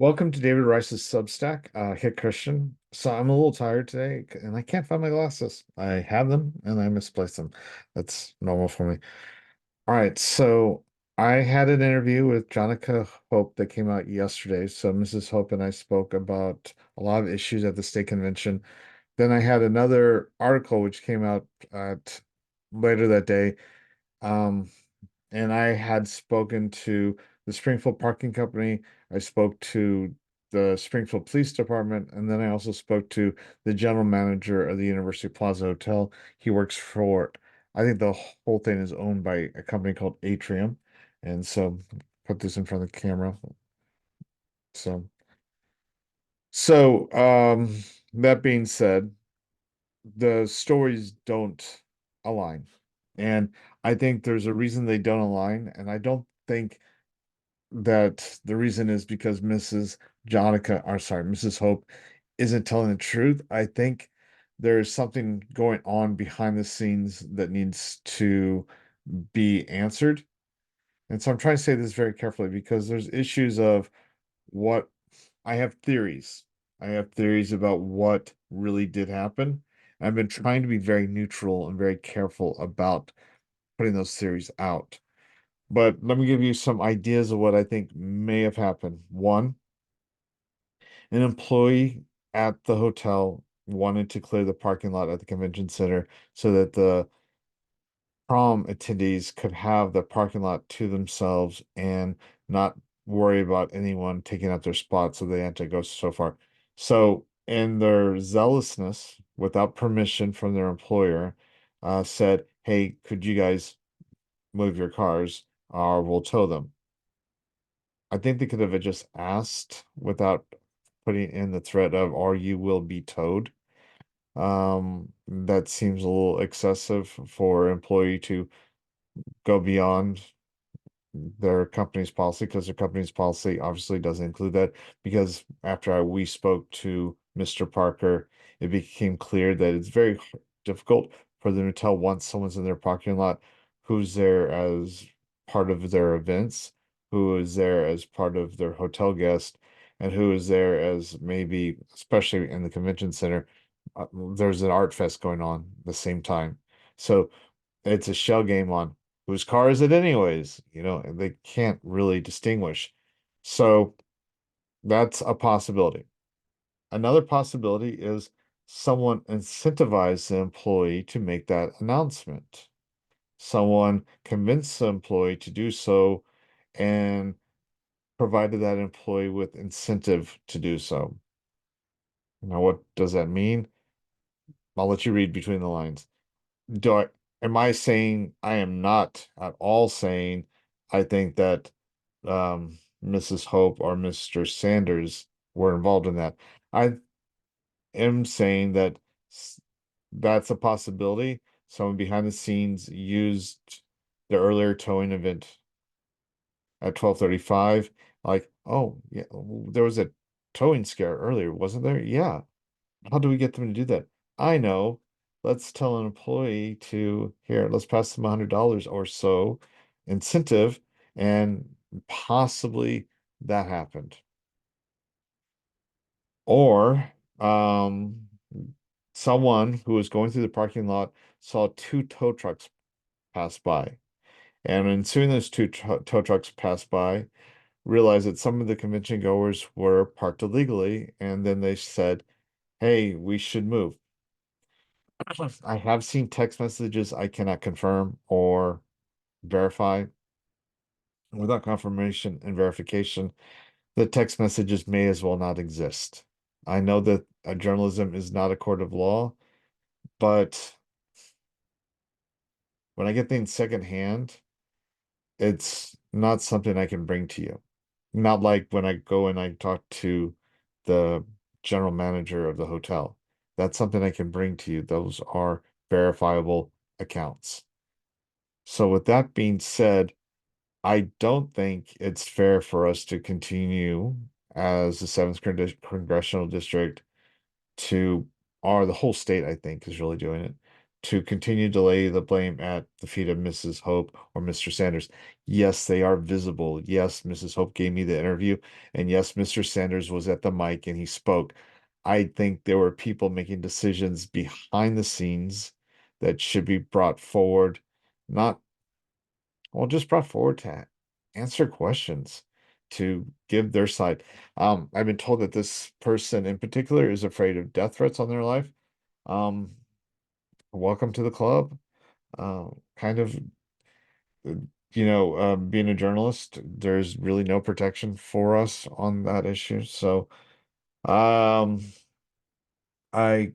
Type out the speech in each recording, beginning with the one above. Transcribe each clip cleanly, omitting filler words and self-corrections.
Welcome to David Rice's Substack, Hit Christian. So I'm a little tired today, and I can't find my glasses. I have them, and I misplaced them. That's normal for me. All right, so I had an interview with Jonica Hope that came out yesterday. So Mrs. Hope and I spoke about a lot of issues at the state convention. Then I had another article which came out at later that day. Um, and I had spoken to the Springfield Parking Company. I spoke to the Springfield Police Department, and then I also spoke to the general manager of the University Plaza Hotel. He works for, I think the whole thing is owned by a company called Atrium. And so put this in front of the camera. So, so that being said, the stories don't align. And I think there's a reason they don't align, and I don't think that the reason is because Mrs. Hope isn't telling the truth. I think there's something going on behind the scenes that needs to be answered. And so I'm trying to say this very carefully because there's issues of what I have theories. I have theories about what really did happen. I've been trying to be very neutral and very careful about putting those theories out. But let me give you some ideas of what I think may have happened. One, an employee at the hotel wanted to clear the parking lot at the convention center so that the prom attendees could have the parking lot to themselves and not worry about anyone taking up their spot so they had to go so far. So, in their zealousness, without permission from their employer, said, "Hey, could you guys move your cars or we'll tow them?" I think they could have just asked without putting in the threat of, or you will be towed. That seems a little excessive for an employee to go beyond their company's policy because their company's policy obviously doesn't include that. Because after we spoke to Mr. Parker, it became clear that it's very difficult for them to tell once someone's in their parking lot who's there as part of their events, who is there as part of their hotel guest, and who is there as maybe, especially in the convention center, there's an art fest going on at the same time. So it's a shell game on whose car is it anyways? And they can't really distinguish. So that's a possibility. Another possibility is someone incentivized the employee to make that announcement. Someone convinced the employee to do so and provided that employee with incentive to do so. Now, what does that mean? I'll let you read between the lines. do I am I saying I am not at all saying I think that Mrs. Hope or Mr. Sanders were involved in that. I am saying that that's a possibility. Someone behind the scenes used the earlier towing event at 12:35. Like, oh yeah, there was a towing scare earlier, wasn't there? Yeah. How do we get them to do that? I know. Let's tell an employee to here, let's pass them $100 or so incentive, and possibly that happened. Or someone who was going through the parking lot saw two tow trucks pass by. And in seeing those two tow trucks pass by, realized that some of the convention goers were parked illegally, and then they said, "Hey, we should move." I have seen text messages I cannot confirm or verify. Without confirmation and verification, the text messages may as well not exist. I know that journalism is not a court of law, but when I get things secondhand, it's not something I can bring to you. Not like when I go and I talk to the general manager of the hotel. That's something I can bring to you. Those are verifiable accounts. So with that being said, I don't think it's fair for us to continue as the seventh congressional district to, or the whole state, I think, is really doing it, to continue to lay the blame at the feet of Mrs. Hope or Mr. Sanders. Yes, they are visible. Yes, Mrs. Hope gave me the interview, and yes, Mr. Sanders was at the mic and he spoke. I think there were people making decisions behind the scenes that should be brought forward, not, well, just brought forward to answer questions, to give their side. I've been told that this person in particular is afraid of death threats on their life. Um, Welcome to the club. Kind of, being a journalist, there's really no protection for us on that issue. So, um, I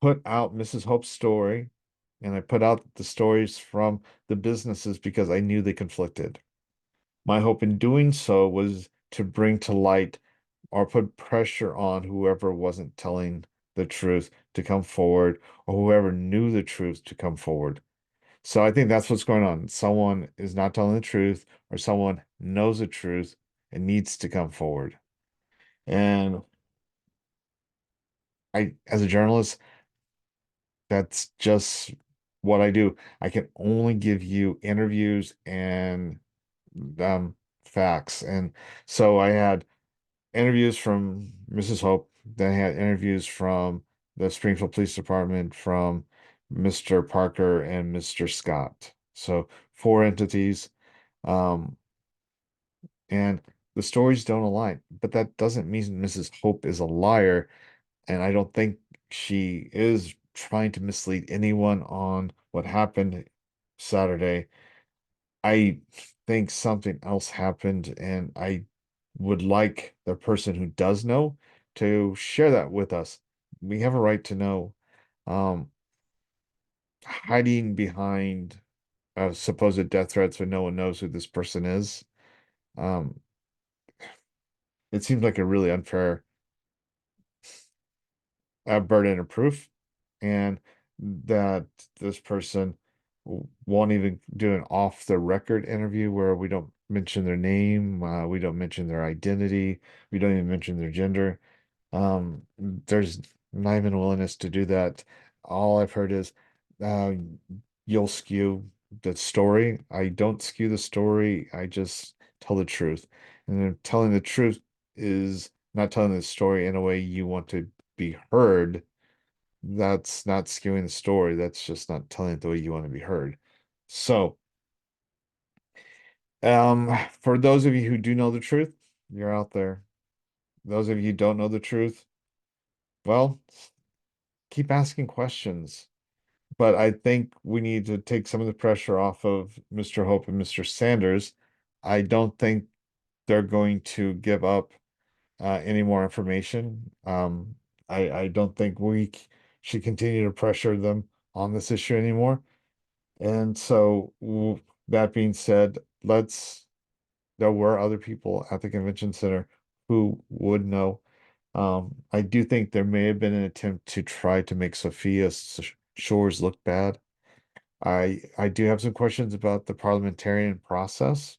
put out Mrs. Hope's story and I put out the stories from the businesses because I knew they conflicted. My hope in doing so was to bring to light or put pressure on whoever wasn't telling the truth to come forward, or whoever knew the truth to come forward. So I think that's what's going on. Someone is not telling the truth, or someone knows the truth and needs to come forward. And as a journalist, that's just what I do. I can only give you interviews and um, facts. And so I had interviews from Mrs. Hope, then I had interviews from the Springfield Police Department, from Mr. Parker and Mr. Scott. So four entities. Um, and the stories don't align, but that doesn't mean Mrs. Hope is a liar. And I don't think she is trying to mislead anyone on what happened Saturday. I think something else happened, and I would like the person who does know to share that with us. We have a right to know. Um, Hiding behind supposed death threats when no one knows who this person is, um, it seems like a really unfair burden of proof, and that this person won't even do an off the record interview where we don't mention their name, we don't mention their identity, we don't even mention their gender. There's not even a willingness to do that. All I've heard is uh, you'll skew the story. I don't skew the story. I just tell the truth. And then telling the truth is not telling the story in a way you want to be heard. That's not skewing the story. That's just not telling it the way you want to be heard. So, for those of you who do know the truth, you're out there. Those of you who don't know the truth, well, keep asking questions. But I think we need to take some of the pressure off of Mr. Hope and Mr. Sanders. I don't think they're going to give up any more information. I don't think we should continue to pressure them on this issue anymore. And so, that being said, there were other people at the convention center who would know. I do think there may have been an attempt to try to make Sophia Shores look bad. I do have some questions about the parliamentarian process,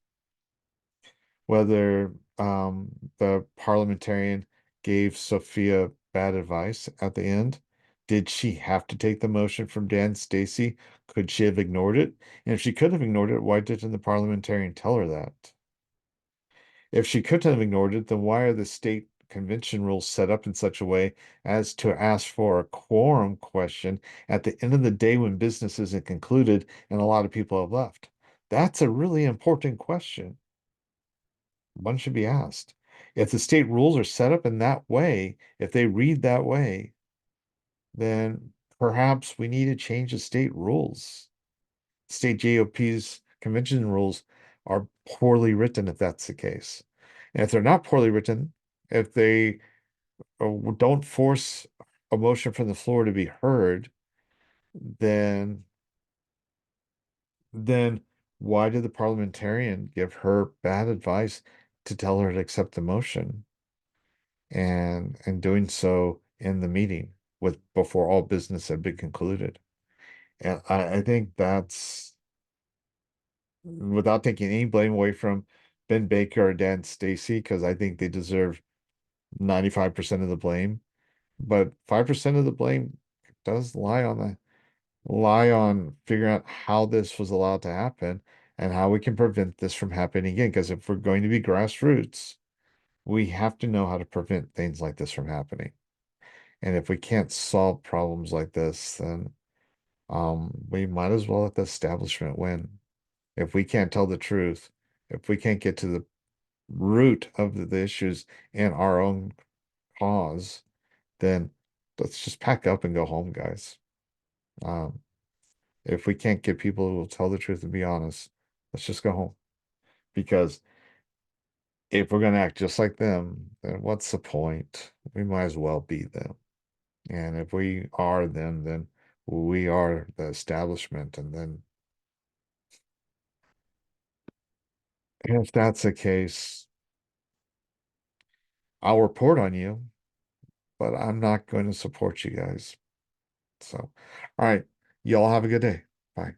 whether the parliamentarian gave Sophia bad advice at the end. Did she have to take the motion from Dan Stacy? Could she have ignored it? And if she could have ignored it, why didn't the parliamentarian tell her that? If she couldn't have ignored it, then why are the state convention rules set up in such a way as to ask for a quorum question at the end of the day when business isn't concluded and a lot of people have left? That's a really important question. One should be asked. If the state rules are set up in that way, if they read that way, then perhaps we need to change the state rules. State GOP's convention rules are poorly written if that's the case. And if they're not poorly written, if they don't force a motion from the floor to be heard, then then why did the parliamentarian give her bad advice to tell her to accept the motion and doing so in the meeting with before all business had been concluded? And I think that's, without taking any blame away from Ben Baker or Dan Stacy, because I think they deserve 95% of the blame, but 5% of the blame does lie on rely on figuring out how this was allowed to happen and how we can prevent this from happening again. Because if we're going to be grassroots, we have to know how to prevent things like this from happening. And if we can't solve problems like this, then we might as well let the establishment win. If we can't tell the truth, if we can't get to the root of the issues in our own cause, then let's just pack up and go home, guys. Um, if we can't get people who will tell the truth and be honest, let's just go home. Because if we're going to act just like them, then what's the point? We might as well be them. And if we are them, then we are the establishment. And then if that's the case, I'll report on you, but I'm not going to support you guys. So, all right. Y'all have a good day. Bye.